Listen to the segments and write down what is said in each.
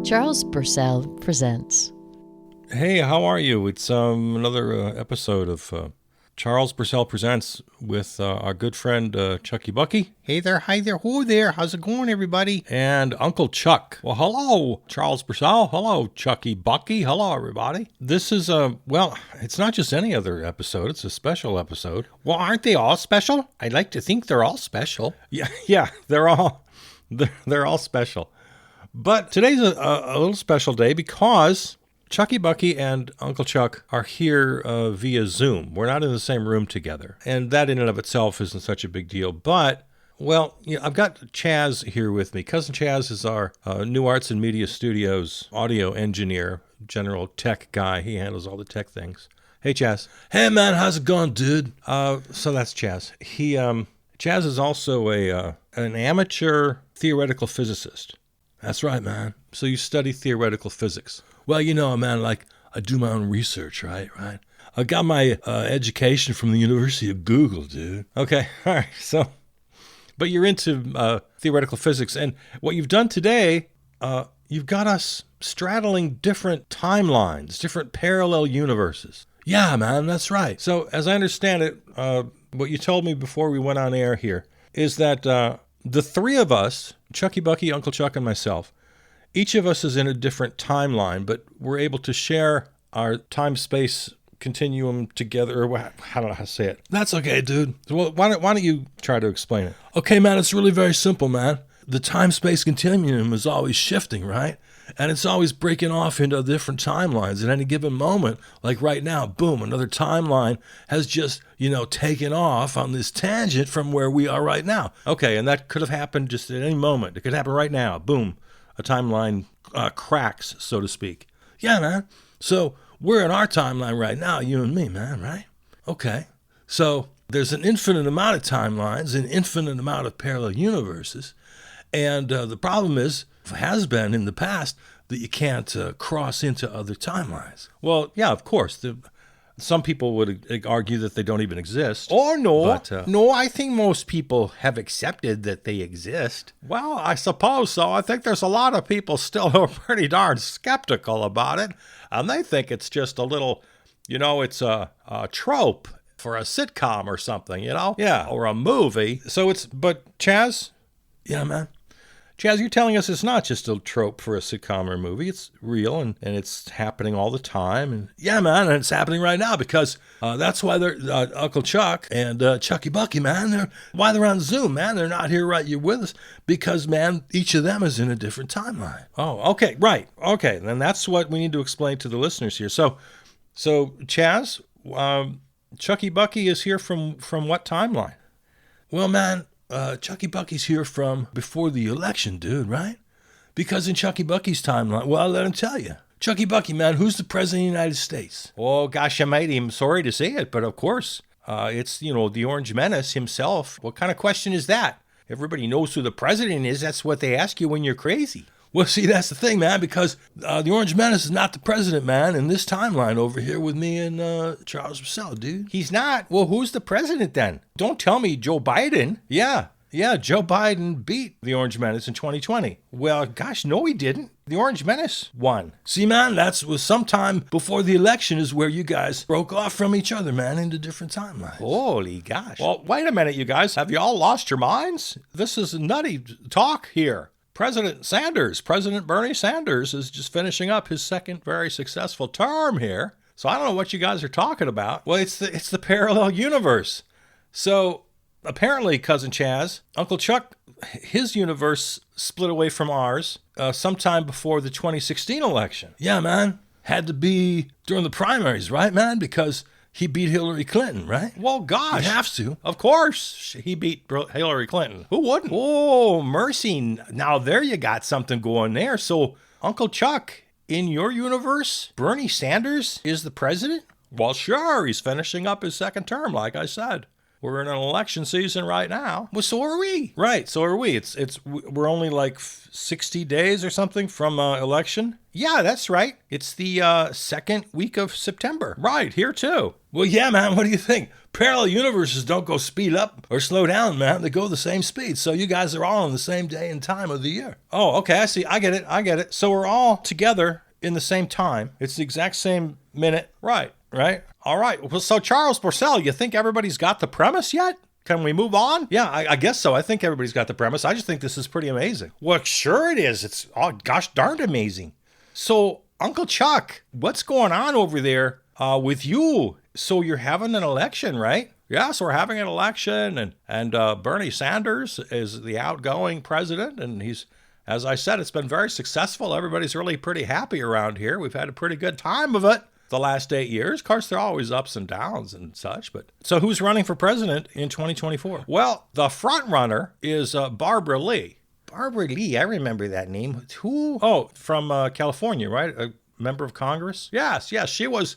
Charles Purcell presents. Hey, how are you? It's another episode of Charles Purcell Presents with our good friend Chucky Bucky. Hey there, hi there, who there? How's it going, everybody? And Uncle Chuck. Well, hello, Charles Purcell. Hello, Chucky Bucky. Hello, everybody. This is it's not just any other episode. It's a special episode. Well, aren't they all special? I'd like to think they're all special. Yeah, they're all special. But today's a little special day because Chucky Bucky and Uncle Chuck are here via Zoom. We're not in the same room together. And that in and of itself isn't such a big deal. But, I've got Chaz here with me. Cousin Chaz is our New Arts and Media Studios audio engineer, general tech guy. He handles all the tech things. Hey, Chaz. Hey, man, how's it going, dude? So that's Chaz. Chaz is also an amateur theoretical physicist. That's right, man. So you study theoretical physics. Well, man, I do my own research, right? I got my education from the University of Google, dude. Okay, all right. So, but you're into theoretical physics. And what you've done today, you've got us straddling different timelines, different parallel universes. Yeah, man, that's right. So, as I understand it, what you told me before we went on air here is that the three of us, Chucky Bucky, Uncle Chuck, and myself, each of us is in a different timeline, but we're able to share our time-space continuum together. Or I don't know how to say it. That's okay, dude. Well, why don't you try to explain it? Okay, man, it's really very simple, man. The time-space continuum is always shifting, right? And it's always breaking off into different timelines at any given moment. Like right now, boom, another timeline has just, taken off on this tangent from where we are right now. Okay, and that could have happened just at any moment. It could happen right now. Boom. A timeline cracks, so to speak. Yeah, man. So we're in our timeline right now, you and me, man, right? Okay. So there's an infinite amount of timelines, an infinite amount of parallel universes. And the problem has been in the past that you can't cross into other timelines. Well, yeah, of course. Some people would argue that they don't even exist. Oh, no. But, no, I think most people have accepted that they exist. Well, I suppose so. I think there's a lot of people still who are pretty darn skeptical about it. And they think it's just a little, it's a trope for a sitcom or something, Yeah. Or a movie. But Chaz? Yeah, man. Chaz, you're telling us it's not just a trope for a sitcom or movie. It's real, and it's happening all the time. And yeah, man, and it's happening right now because that's why they're Uncle Chuck and Chucky Bucky, man. Why they're on Zoom, man. They're not here right here with us because, man, each of them is in a different timeline. Oh, okay, right. Okay, then that's what we need to explain to the listeners here. So Chaz, Chucky Bucky is here from what timeline? Well, man, Chucky Bucky's here from before the election, dude, right? Because in Chucky Bucky's timeline, well, let him tell you. Chucky Bucky, man, who's the president of the United States? Oh, gosh, I'm sorry to say it, but of course, it's, the Orange Menace himself. What kind of question is that? Everybody knows who the president is. That's what they ask you when you're crazy. Well, see, that's the thing, man, because the Orange Menace is not the president, man, in this timeline over here with me and Charles Purcell, dude. He's not. Well, who's the president then? Don't tell me Joe Biden. Yeah, Joe Biden beat the Orange Menace in 2020. Well, gosh, no, he didn't. The Orange Menace won. See, man, that was sometime before the election is where you guys broke off from each other, man, into different timelines. Holy gosh. Well, wait a minute, you guys. Have you all lost your minds? This is nutty talk here. President Bernie Sanders is just finishing up his second very successful term here. So I don't know what you guys are talking about. Well, it's the parallel universe. So apparently, Cousin Chaz, Uncle Chuck, his universe split away from ours sometime before the 2016 election. Yeah, man. Had to be during the primaries, right, man? Because he beat Hillary Clinton, right? Well, gosh. You have to. Of course, he beat Hillary Clinton. Who wouldn't? Oh, mercy. Now there you got something going there. So, Uncle Chuck, in your universe, Bernie Sanders is the president? Well, sure. He's finishing up his second term, like I said. We're in an election season right now. Well, so are we. Right, so are we. We're only like 60 days or something from election. Yeah, that's right. It's the second week of September. Right, here too. Well, yeah, man, what do you think? Parallel universes don't go speed up or slow down, man. They go the same speed. So you guys are all on the same day and time of the year. Oh, okay, I see. I get it. So we're all together in the same time. It's the exact same minute. Right. All right. Well, so Charles Purcell, you think everybody's got the premise yet? Can we move on? Yeah, I guess so. I think everybody's got the premise. I just think this is pretty amazing. Well, sure it is. It's, oh, gosh darned amazing. So, Uncle Chuck, what's going on over there with you? So you're having an election, right? Yeah, so we're having an election, and Bernie Sanders is the outgoing president, and he's, as I said, it's been very successful. Everybody's really pretty happy around here. We've had a pretty good time of it the last 8 years. Of course, there are always ups and downs and such, but... So who's running for president in 2024? Well, the front runner is Barbara Lee. Barbara Lee, I remember that name. Who? Oh, from California, right? A member of Congress? Yes, she was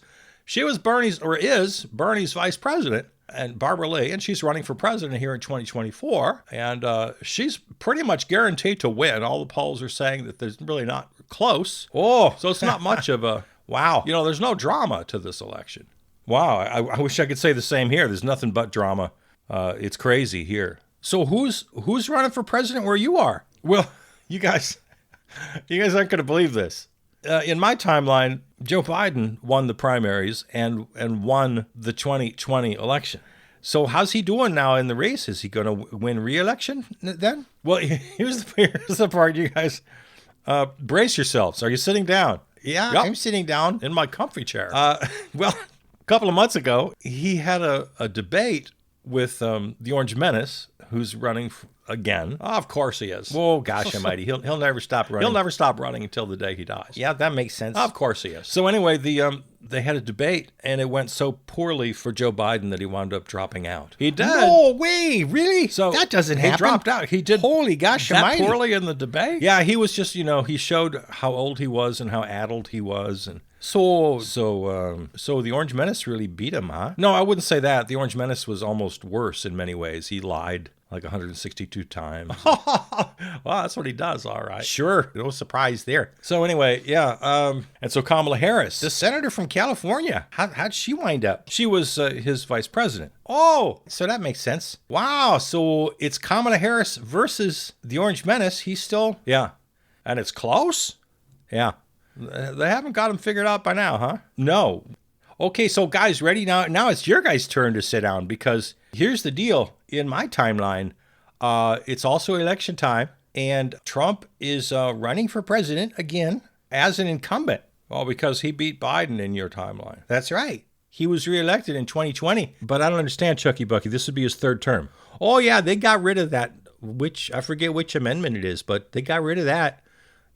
Bernie's, or is Bernie's vice president, and Barbara Lee, and she's running for president here in 2024, and she's pretty much guaranteed to win. All the polls are saying that there's really not close. Oh, so it's not much of a... Wow. You know, there's no drama to this election. Wow, I wish I could say the same here. There's nothing but drama. It's crazy here. So who's running for president where you are? Well, you guys aren't going to believe this. In my timeline, Joe Biden won the primaries and won the 2020 election. So how's he doing now in the race? Is he going to win re-election then? Well, here's the part, you guys. Brace yourselves. Are you sitting down? Yeah, Yep. I'm sitting down In my comfy chair. Well, a couple of months ago, he had a debate with the Orange Menace, who's running again. Oh, of course he is. Oh, gosh almighty. He'll never stop running. He'll never stop running until the day he dies. Yeah, that makes sense. Of course he is. So anyway, they had a debate, and it went so poorly for Joe Biden that he wound up dropping out. He did. No way, really? So that doesn't he happen. dropped out. He did. Holy gosh that almighty. poorly in the debate? Yeah, he was just, he showed how old he was and how addled he was, and so the Orange Menace really beat him, huh? No, I wouldn't say that. The Orange Menace was almost worse in many ways. He lied like 162 times. Well, that's what he does, all right. Sure, no surprise there. So anyway, yeah, and so Kamala Harris, The senator from California, how'd she wind up? she was his vice president. Oh, so that makes sense. Wow, so it's Kamala Harris versus the Orange Menace. He's still... Yeah, and it's close. Yeah, they haven't got him figured out by now, huh? No. Okay, so guys, ready now? Now it's your guys' turn to sit down, because here's the deal. In my timeline, it's also election time, and Trump is running for president again as an incumbent. Well, because he beat Biden in your timeline. That's right. He was reelected in 2020. But I don't understand, Chucky Bucky. This would be his third term. Oh, yeah, they got rid of that, which I forget which amendment it is, but they got rid of that.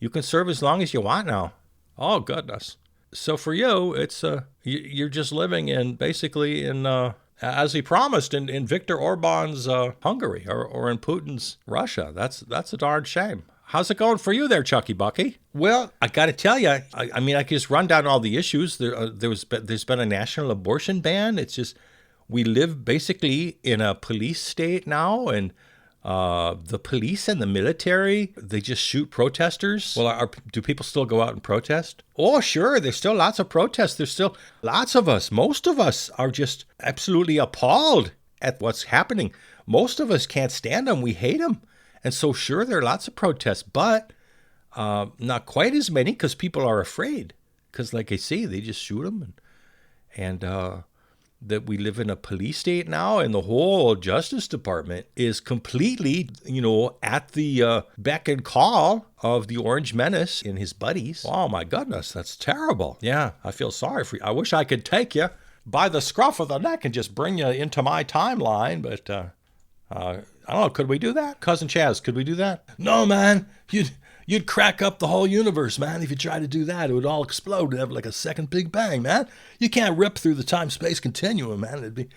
You can serve as long as you want now. Oh, goodness. So for you, it's you're just living basically in as he promised in Viktor Orban's Hungary or in Putin's Russia. That's a darn shame. How's it going for you there, Chucky Bucky? Well, I got to tell you, I mean, I can just run down all the issues. There's been a national abortion ban. It's just we live basically in a police state now, and the police and the military, they just shoot protesters. Well, do people still go out and protest? Oh, sure. There's still lots of protests. There's still lots of us. Most of us are just absolutely appalled at what's happening. Most of us can't stand them. We hate them. And so, sure, there are lots of protests, but not quite as many because people are afraid. Because, like I say, they just shoot them. And that we live in a police state now, and the whole Justice Department is completely, at the beck and call of the Orange Menace and his buddies. Oh, my goodness, that's terrible. Yeah. I feel sorry for you. I wish I could take you by the scruff of the neck and just bring you into my timeline, but I don't know. Could we do that? Cousin Chaz, could we do that? No, man. You'd crack up the whole universe, man. If you tried to do that, it would all explode and have like a second Big Bang, man. You can't rip through the time-space continuum, man.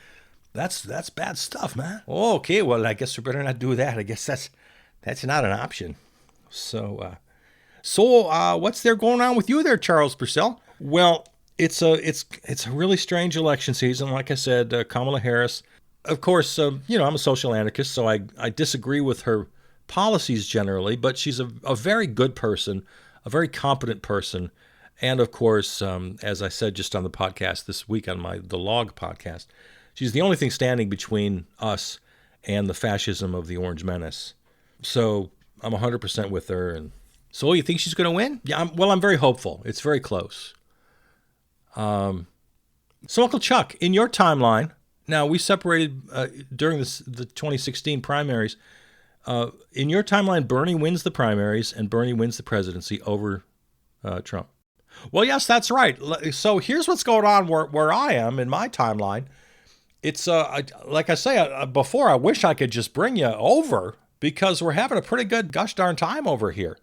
That's bad stuff, man. Oh, okay, well, I guess we better not do that. I guess that's not an option. So what's there going on with you there, Charles Purcell? Well, it's a really strange election season. Like I said, Kamala Harris of course, I'm a social anarchist, so I disagree with her policies generally, but she's a very good person, a very competent person. And of course, as I said just on the podcast this week on the Log podcast, she's the only thing standing between us and the fascism of the Orange Menace. So I'm 100% with her. And so you think she's going to win? Yeah, I'm very hopeful. It's very close. So Uncle Chuck, in your timeline, now we separated during the 2016 primaries. In your timeline, Bernie wins the primaries and Bernie wins the presidency over Trump. Well, yes, that's right. So here's what's going on where I am in my timeline. It's like I say before, I wish I could just bring you over because we're having a pretty good gosh darn time over here.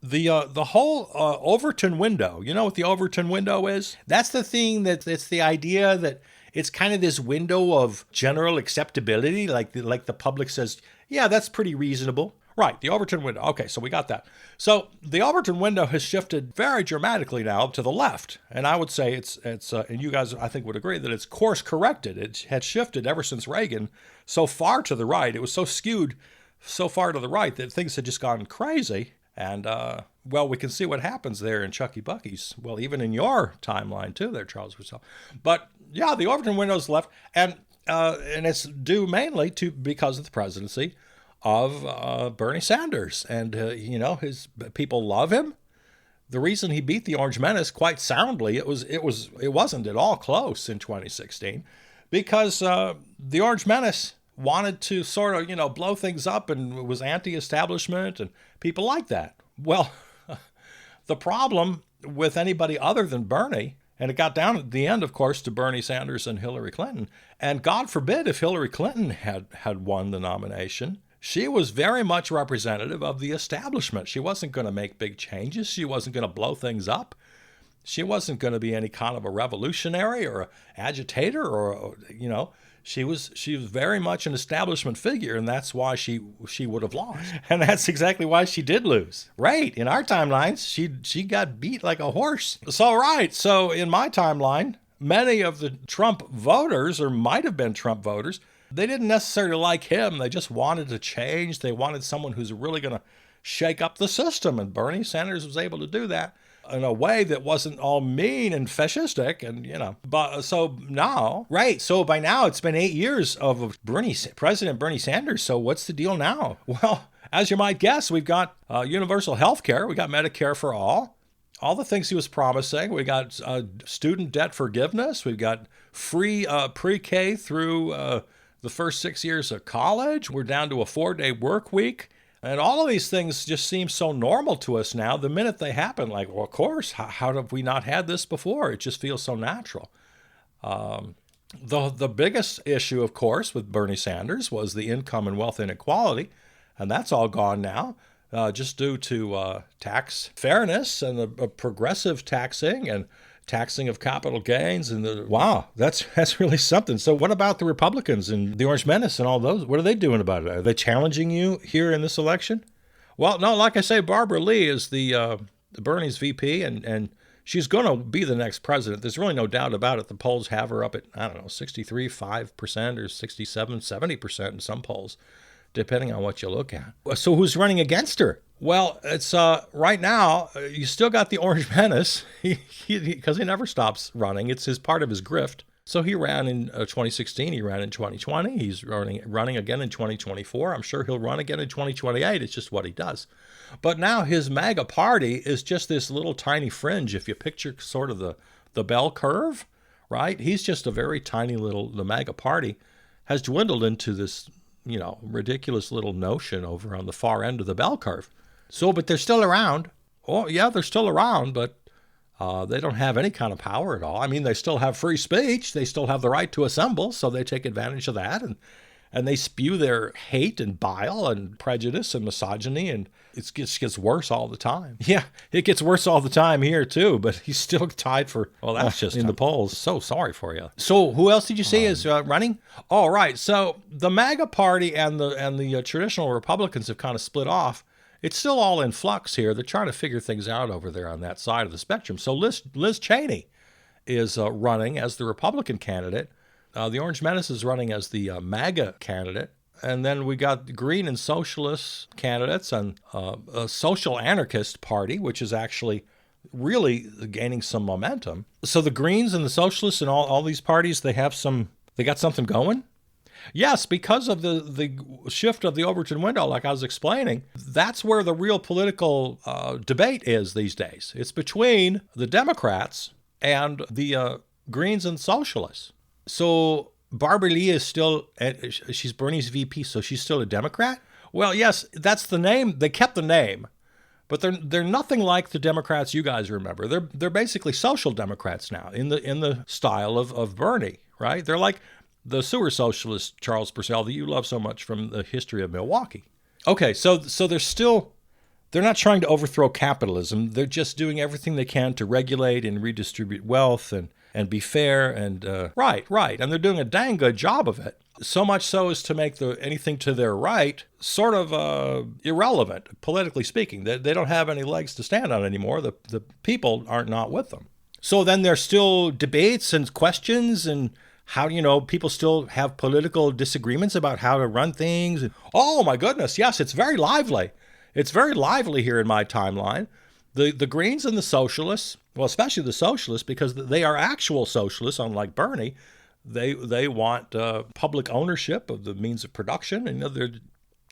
The whole Overton window, you know what the Overton window is? That's the thing it's the idea that it's kind of this window of general acceptability, like the public says, yeah, that's pretty reasonable. Right, the Overton window. Okay, so we got that. So the Overton window has shifted very dramatically now to the left, and I would say it's and you guys I think would agree that it's course corrected. It had shifted ever since Reagan so far to the right. It was so skewed so far to the right that things had just gone crazy. And well, we can see what happens there in Chucky Bucky's. Well, even in your timeline too, there, Charles Russell. But yeah, the Overton window's left, and it's due mainly because of the presidency of Bernie Sanders, and his people love him. The reason he beat the Orange Menace quite soundly, it wasn't at all close in 2016, because the Orange Menace wanted to sort of blow things up and was anti-establishment and people like that. Well, the problem with anybody other than Bernie, and it got down at the end, of course, to Bernie Sanders and Hillary Clinton, and God forbid if Hillary Clinton had won the nomination. She was very much representative of the establishment. She wasn't going to make big changes. She wasn't going to blow things up. She wasn't going to be any kind of a revolutionary or an agitator or, she was very much an establishment figure, and that's why she would have lost. And that's exactly why she did lose. Right. In our timelines, she got beat like a horse. So in my timeline, many of the Trump voters, or might have been Trump voters, they didn't necessarily like him. They just wanted to change. They wanted someone who's really going to shake up the system. And Bernie Sanders was able to do that in a way that wasn't all mean and fascistic. And, but so now. Right. So by now it's been 8 years of President Bernie Sanders. So what's the deal now? Well, as you might guess, we've got universal health care. We got Medicare for all the things he was promising. We got student debt forgiveness. We've got free pre-K through the first 6 years of college. We're down to a 4-day work week. And all of these things just seem so normal to us now. The minute they happen, like, well, of course, how have we not had this before? It just feels so natural. The biggest issue, of course, with Bernie Sanders was the income and wealth inequality. And that's all gone now, just due to tax fairness and the progressive taxing and taxing of capital gains. And wow, that's really something. So what about the Republicans and the Orange Menace and all those? What are they doing about it? Are they challenging you here in this election? Well, no, like I say, Barbara Lee is the Bernie's VP, and she's going to be the next president. There's really no doubt about it. The polls have her up at, 63.5% or 67, 70% in some polls, depending on what you look at. So who's running against her? Well, it's right now, you still got the Orange Menace, because he never stops running. It's part of his grift. So he ran in 2016, he ran in 2020, he's running again in 2024. I'm sure he'll run again in 2028. It's just what he does. But now his MAGA party is just this little tiny fringe. If you picture sort of the bell curve, right? He's just a very tiny the MAGA party has dwindled into this, ridiculous little notion over on the far end of the bell curve. So, but they're still around. Oh, yeah, they're still around, but they don't have any kind of power at all. I mean, they still have free speech. They still have the right to assemble, so they take advantage of that. And they spew their hate and bile and prejudice and misogyny, and it gets worse all the time. Yeah, it gets worse all the time here, too, but he's still tied for, that's just in the polls. So sorry for you. So who else did you say is running? Oh, right. So the MAGA party and the traditional Republicans have kind of split off. It's still all in flux here. They're trying to figure things out over there on that side of the spectrum. So Liz Cheney is running as the Republican candidate. The Orange Menace is running as the MAGA candidate. And then we got the Green and Socialist candidates and a Social Anarchist Party, which is actually really gaining some momentum. So the Greens and the Socialists and all these parties, they got something going. Yes, because of the shift of the Overton window, like I was explaining, that's where the real political debate is these days. It's between the Democrats and the Greens and Socialists. So Barbara Lee is still, she's Bernie's VP, so she's still a Democrat? Well, yes, that's the name. They kept the name, but they're nothing like the Democrats you guys remember. They're basically social Democrats now in the style of Bernie, right? They're like the sewer socialist Charles Purcell that you love so much from the history of Milwaukee. Okay, so they're not trying to overthrow capitalism. They're just doing everything they can to regulate and redistribute wealth and be fair and right. And they're doing a dang good job of it. So much so as to make anything to their right sort of irrelevant, politically speaking. They don't have any legs to stand on anymore. The people are not with them. So then there's still debates and questions and how, people still have political disagreements about how to run things. Oh, my goodness. Yes, it's very lively. It's very lively here in my timeline. The Greens and the Socialists, well, especially the Socialists, because they are actual socialists, unlike Bernie. They want public ownership of the means of production, and they're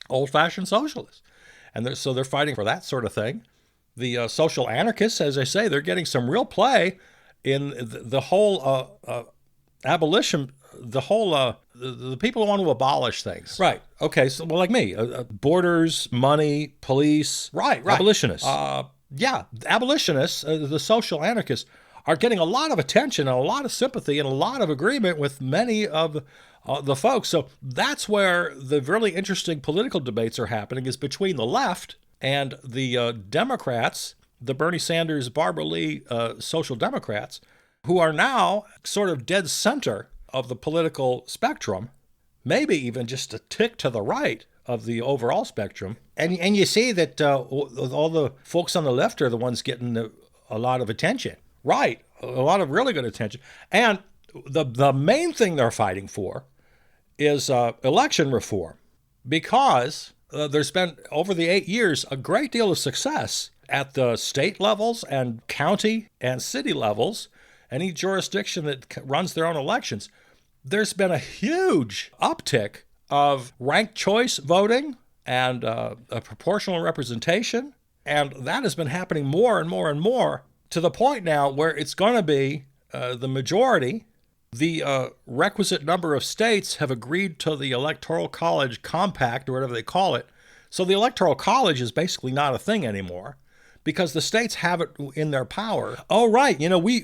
old-fashioned socialists. And so they're fighting for that sort of thing. The social anarchists, as I say, they're getting some real play in the whole abolition, the people who want to abolish things. Right. Okay. So, well, like me, borders, money, police. Right. Abolitionists. Abolitionists, the social anarchists, are getting a lot of attention and a lot of sympathy and a lot of agreement with many of the folks. So that's where the really interesting political debates are happening, is between the left and the Democrats, the Bernie Sanders, Barbara Lee social Democrats, who are now sort of dead center of the political spectrum, maybe even just a tick to the right of the overall spectrum. And you see that all the folks on the left are the ones getting a lot of attention. Right, a lot of really good attention. And the main thing they're fighting for is election reform, because there's been, over the 8 years, a great deal of success at the state levels and county and city levels, any jurisdiction that runs their own elections. There's been a huge uptick of ranked choice voting and a proportional representation, and that has been happening more and more and more, to the point now where it's going to be the majority. The requisite number of states have agreed to the Electoral College Compact, or whatever they call it. So the Electoral College is basically not a thing anymore, because the states have it in their power. Oh, right.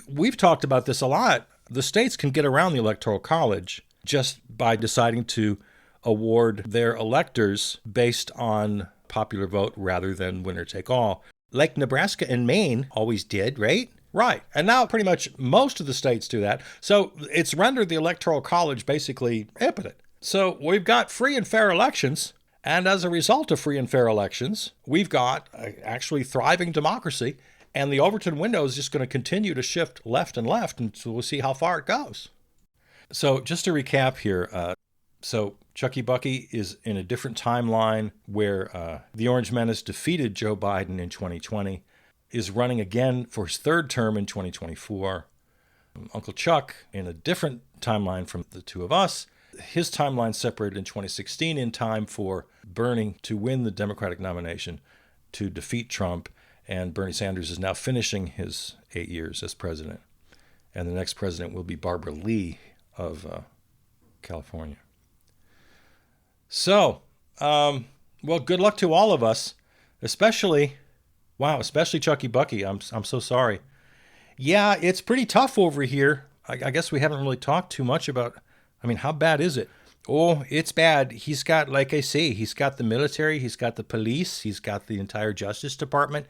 We've talked about this a lot. The states can get around the Electoral College just by deciding to award their electors based on popular vote rather than winner take all, like Nebraska and Maine always did, right? Right. And now pretty much most of the states do that. So it's rendered the Electoral College basically impotent. So we've got free and fair elections. And as a result of free and fair elections, we've got actually thriving democracy. And the Overton window is just going to continue to shift left, and so we'll see how far it goes. So just to recap here, so Chucky Bucky is in a different timeline where the Orange Menace defeated Joe Biden in 2020, is running again for his third term in 2024. Uncle Chuck in a different timeline from the two of us. His timeline separated in 2016 in time for Bernie to win the Democratic nomination to defeat Trump, and Bernie Sanders is now finishing his 8 years as president. And the next president will be Barbara Lee of California. So, well, good luck to all of us, especially Chucky Bucky. I'm so sorry. Yeah, it's pretty tough over here. I guess we haven't really talked too much about, how bad is it? Oh, it's bad. He's got, like I say, he's got the military, he's got the police, he's got the entire Justice Department,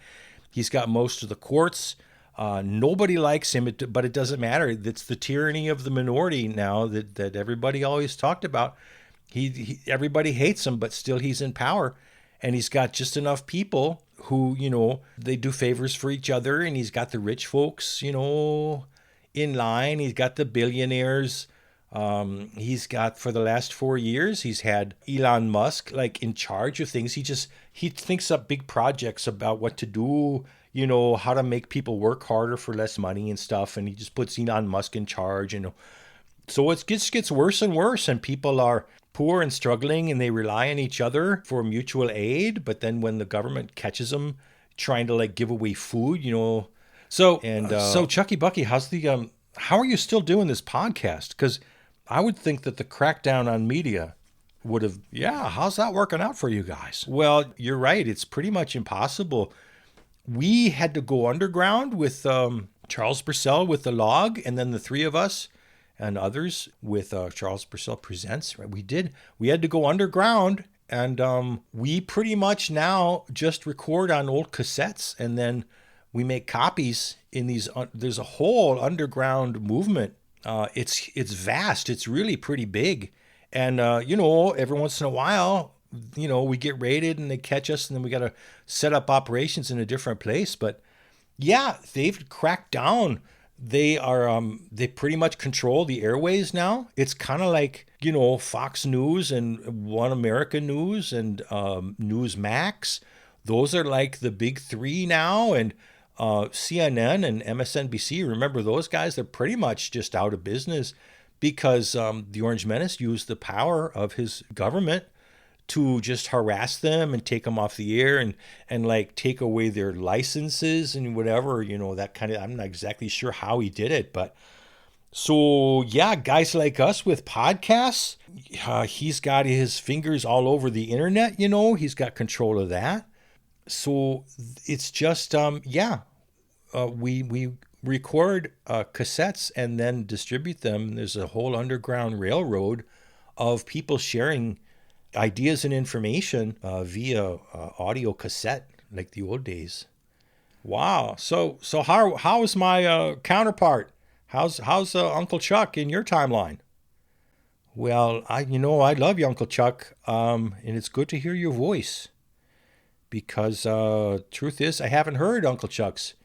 he's got most of the courts. Nobody likes him, but it doesn't matter. It's the tyranny of the minority now that everybody always talked about. Everybody hates him, but still he's in power. And he's got just enough people who, they do favors for each other. And he's got the rich folks, in line. He's got the billionaires He's got, for the last 4 years, he's had Elon Musk like in charge of things. He thinks up big projects about what to do, how to make people work harder for less money and stuff. And he just puts Elon Musk in charge. So it gets worse and worse, and people are poor and struggling, and they rely on each other for mutual aid. But then when the government catches them trying to like give away food, So Chucky Bucky, how are you still doing this podcast? Because I would think that the crackdown on media would have, how's that working out for you guys? Well, you're right. It's pretty much impossible. We had to go underground with Charles Purcell with the log, and then the three of us and others with Charles Purcell Presents. Right? We had to go underground, and we pretty much now just record on old cassettes, and then we make copies in these. There's a whole underground movement. It's vast. It's really pretty big. And, every once in a while, we get raided and they catch us, and then we got to set up operations in a different place. But yeah, they've cracked down. They pretty much control the airways now. It's kind of like, Fox News and One America News and Newsmax. Those are like the big three now. And CNN and MSNBC, remember those guys? They're pretty much just out of business because the Orange Menace used the power of his government to just harass them and take them off the air and like take away their licenses and whatever, that kind of, I'm not exactly sure how he did it, but so yeah, guys like us with podcasts, he's got his fingers all over the internet, he's got control of that. So it's just, we record cassettes and then distribute them. There's a whole underground railroad of people sharing ideas and information via audio cassette, like the old days. Wow. So how is my counterpart? How's Uncle Chuck in your timeline? Well, I love you, Uncle Chuck, and it's good to hear your voice. Because truth is, I haven't heard Uncle Chuck's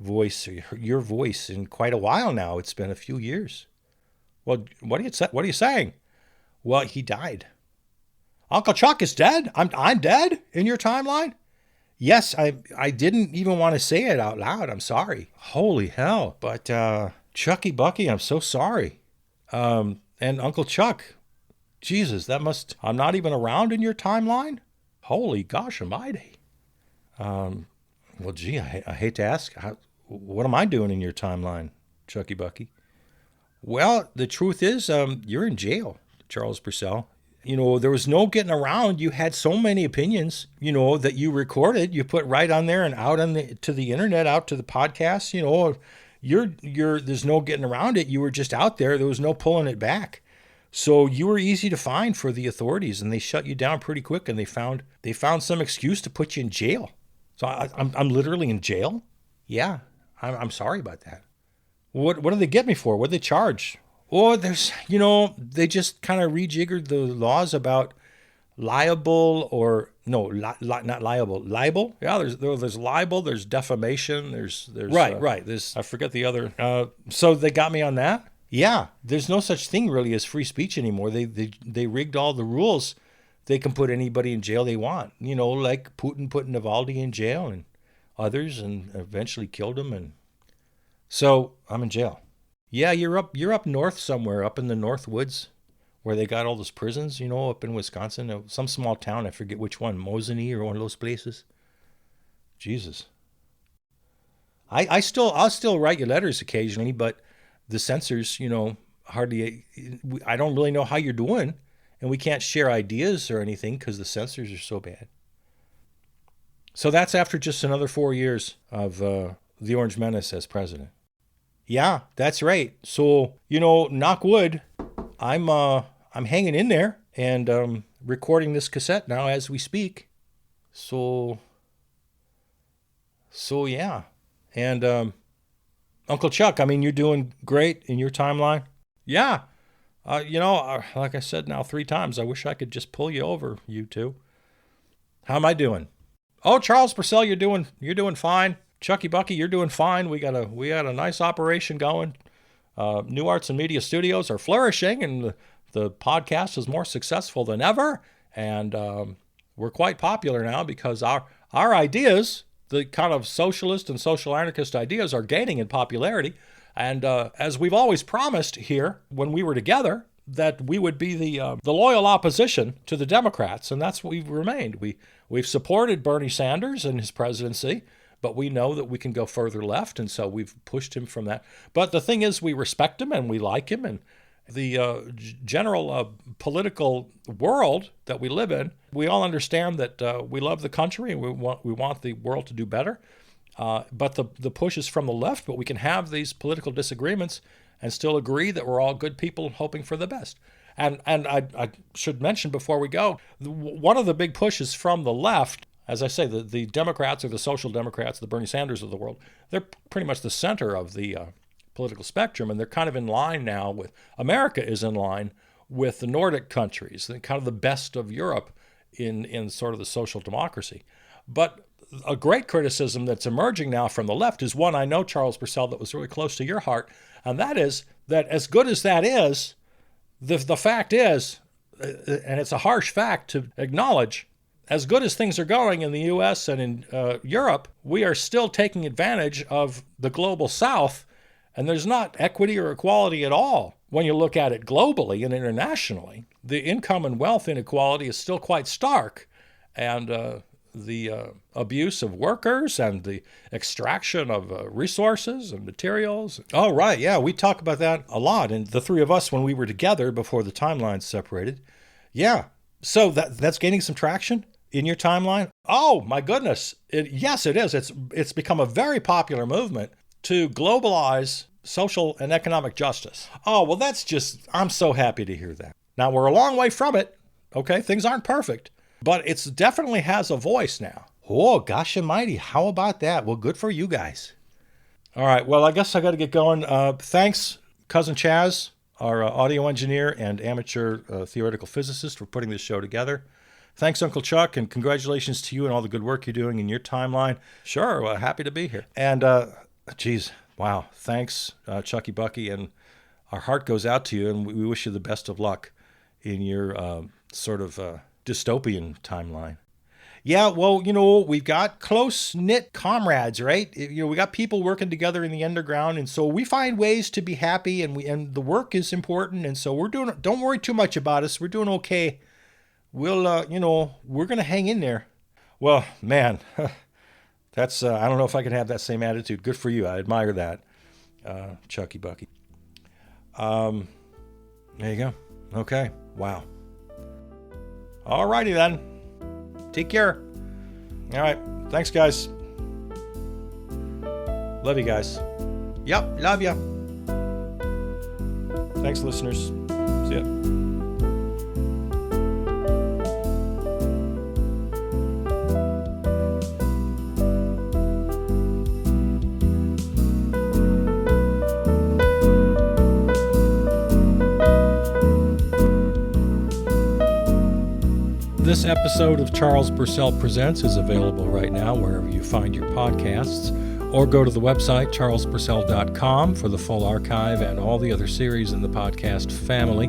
voice, your voice, in quite a while now. It's been a few years. Well, what are you saying? Well, he died. Uncle Chuck is dead? I'm dead in your timeline? Yes, I didn't even want to say it out loud. I'm sorry. Holy hell. But Chucky Bucky, I'm so sorry. And Uncle Chuck, Jesus, I'm not even around in your timeline? Holy gosh almighty. Well, gee, I hate to ask, what am I doing in your timeline, Chucky Bucky? Well, the truth is, you're in jail, Charles Purcell. There was no getting around. You had so many opinions, that you recorded, you put right on there and out to the internet, out to the podcast. There's no getting around it. You were just out there. There was no pulling it back. So you were easy to find for the authorities, and they shut you down pretty quick, and they found some excuse to put you in jail. So I'm literally in jail? Yeah, I'm sorry about that. What did they get me for? What did they charge? Oh, they just kind of rejiggered the laws about liable or no, not liable. Libel? Yeah, there's libel, there's defamation, there's right. There's, I forget the other. So they got me on that? Yeah, there's no such thing really as free speech anymore. They rigged all the rules. They can put anybody in jail they want. Like Putin put Navalny in jail and others, and eventually killed him. And so I'm in jail. Yeah, you're up north somewhere, up in the North Woods, where they got all those prisons. Up in Wisconsin, some small town. I forget which one, Mosinee or one of those places. Jesus. I'll still write you letters occasionally, but the censors, hardly, I don't really know how you're doing, and we can't share ideas or anything because the censors are so bad. So that's after just another 4 years of the Orange Menace as president. Yeah, that's right. So, knock wood, I'm hanging in there and recording this cassette now as we speak. So yeah. And Uncle Chuck, you're doing great in your timeline. Yeah. Like I said now 3 times, I wish I could just pull you over, you two. How am I doing? Oh, Charles Purcell, you're doing fine. Chucky Bucky, you're doing fine. We got a nice operation going. New Arts and Media Studios are flourishing, and the podcast is more successful than ever. And we're quite popular now because our ideas, the kind of socialist and social anarchist ideas, are gaining in popularity. And as we've always promised here when we were together, that we would be the loyal opposition to the Democrats, and that's what we've remained. We've supported Bernie Sanders and his presidency, but we know that we can go further left, and so we've pushed him from that. But the thing is, we respect him and we like him, and the general political world that we live in, we all understand that we love the country and we want the world to do better. But the push is from the left, but we can have these political disagreements and still agree that we're all good people hoping for the best. And I should mention before we go, one of the big pushes from the left, as I say, the Democrats or the Social Democrats, the Bernie Sanders of the world, they're pretty much the center of the political spectrum, and they're kind of in line now with, America is in line with the Nordic countries, kind of the best of Europe in sort of the social democracy. But a great criticism that's emerging now from the left is one I know, Charles Purcell, that was really close to your heart, and that is that as good as that is, the fact is, and it's a harsh fact to acknowledge, as good as things are going in the U.S. and in Europe, we are still taking advantage of the global South, and there's not equity or equality at all. When you look at it globally and internationally, the income and wealth inequality is still quite stark, and the abuse of workers and the extraction of resources and materials. Oh, right, yeah, we talk about that a lot, and the three of us when we were together before the timelines separated. Yeah, so that's gaining some traction in your timeline? Oh, my goodness. Yes, it is. It's become a very popular movement to globalize social and economic justice. Oh, well, I'm so happy to hear that. Now, we're a long way from it, okay? Things aren't perfect, but it definitely has a voice now. Oh, gosh almighty, how about that? Well, good for you guys. All right, well, I guess I got to get going. Thanks, Cousin Chaz, our audio engineer and amateur theoretical physicist, for putting this show together. Thanks, Uncle Chuck, and congratulations to you and all the good work you're doing in your timeline. Sure, well, happy to be here. And, wow, thanks, Chucky Bucky, and our heart goes out to you, and we wish you the best of luck in your sort of dystopian timeline. Yeah, well, we've got close-knit comrades, right? We got people working together in the underground, and so we find ways to be happy, and the work is important, and so don't worry too much about us. We're doing okay. We'll, we're going to hang in there. Well, man, that's, I don't know if I can have that same attitude. Good for you. I admire that, Chucky Bucky. There you go. Okay. Wow. All righty then. Take care. All right. Thanks, guys. Love you guys. Yep. Love ya. Thanks, listeners. See ya. This episode of Charles Purcell Presents is available right now wherever you find your podcasts, or go to the website charlespurcell.com for the full archive and all the other series in the podcast family.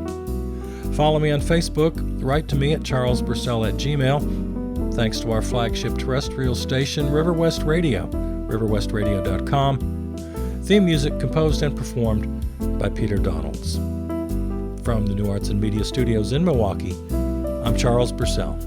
Follow me on Facebook, write to me at charlespurcell@gmail. Thanks to our flagship terrestrial station, River West Radio, riverwestradio.com. Theme music composed and performed by Peter Donalds. From the New Arts and Media Studios in Milwaukee, I'm Charles Purcell.